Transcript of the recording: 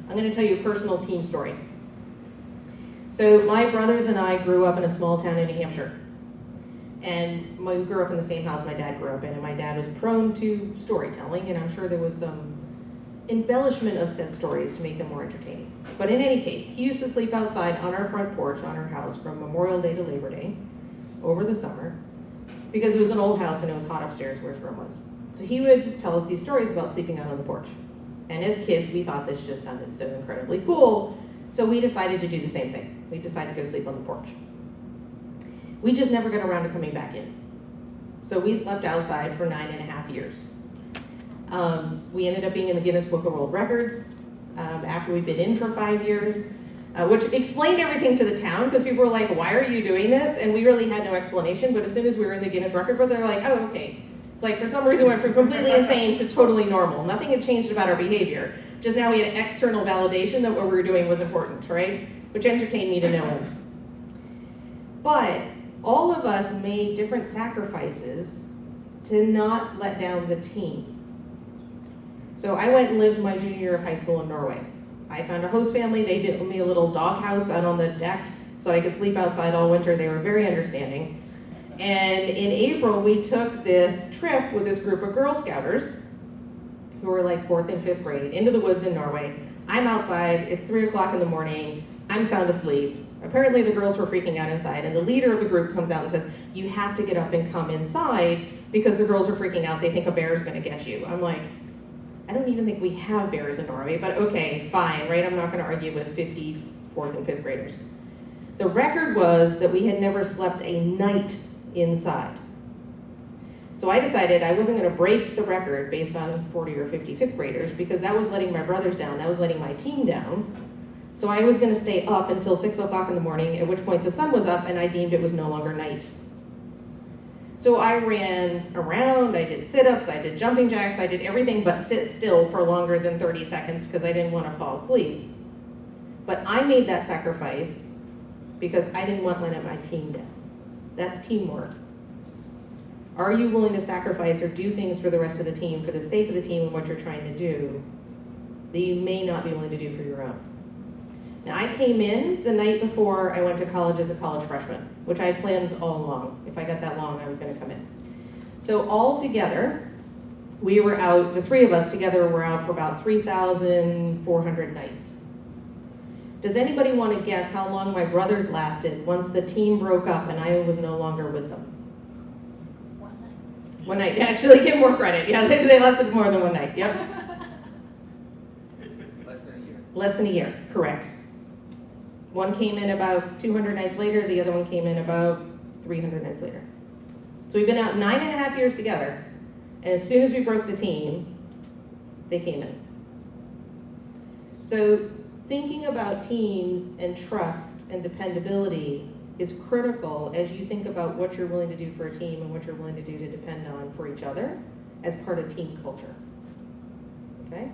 I'm going to tell you a personal team story. So my brothers and I grew up in a small town in New Hampshire. And we grew up in the same house my dad grew up in, and my dad was prone to storytelling, and I'm sure there was some embellishment of said stories to make them more entertaining. But in any case, he used to sleep outside on our front porch on our house from Memorial Day to Labor Day over the summer, because it was an old house and it was hot upstairs where his room was. So he would tell us these stories about sleeping out on the porch. And as kids, we thought this just sounded so incredibly cool, so we decided to do the same thing. We decided to go sleep on the porch. We just never got around to coming back in. So we slept outside for 9.5 years. We ended up being in the Guinness Book of World Records after we'd been in for 5 years, which explained everything to the town, because people were like, why are you doing this? And we really had no explanation, but as soon as we were in the Guinness record book, they're like, oh, okay. It's like, for some reason, we went from completely insane to totally normal. Nothing had changed about our behavior. Just now we had external validation that what we were doing was important, right? Which entertained me to no end. But all of us made different sacrifices to not let down the team. So I went and lived my junior year of high school in Norway. I found a host family. They built me a little dog house out on the deck so I could sleep outside all winter. They were very understanding. And in April, we took this trip with this group of Girl Scouters who were like 4th and 5th grade into the woods in Norway. I'm outside, it's 3 o'clock in the morning, I'm sound asleep. Apparently the girls were freaking out inside, and the leader of the group comes out and says, you have to get up and come inside because the girls are freaking out, they think a bear is gonna get you. I'm like, I don't even think we have bears in Norway, but okay, fine, right? I'm not gonna argue with 50 4th and 5th graders. The record was that we had never slept a night inside. So I decided I wasn't gonna break the record based on 40 or 50 5th graders, because that was letting my brothers down, that was letting my team down. So I was gonna stay up until 6 o'clock in the morning, at which point the sun was up and I deemed it was no longer night. So I ran around, I did sit-ups, I did jumping jacks, I did everything but sit still for longer than 30 seconds because I didn't want to fall asleep. But I made that sacrifice because I didn't want to let my team down. That's teamwork. Are you willing to sacrifice or do things for the rest of the team, for the sake of the team and what you're trying to do, that you may not be willing to do for your own? Now, I came in the night before I went to college as a college freshman, which I had planned all along. If I got that long, I was going to come in. So all together, we were out, the three of us together were out for about 3,400 nights. Does anybody want to guess how long my brothers lasted once the team broke up and I was no longer with them? 1 night. 1 night. Actually, give more credit. Yeah, they lasted more than 1 night. Yep. Less than a year. Less than a year, correct. One came in about 200 nights later, the other one came in about 300 nights later. So we've been out 9.5 years together, and as soon as we broke the team, they came in. So thinking about teams and trust and dependability is critical as you think about what you're willing to do for a team and what you're willing to do to depend on for each other as part of team culture. Okay?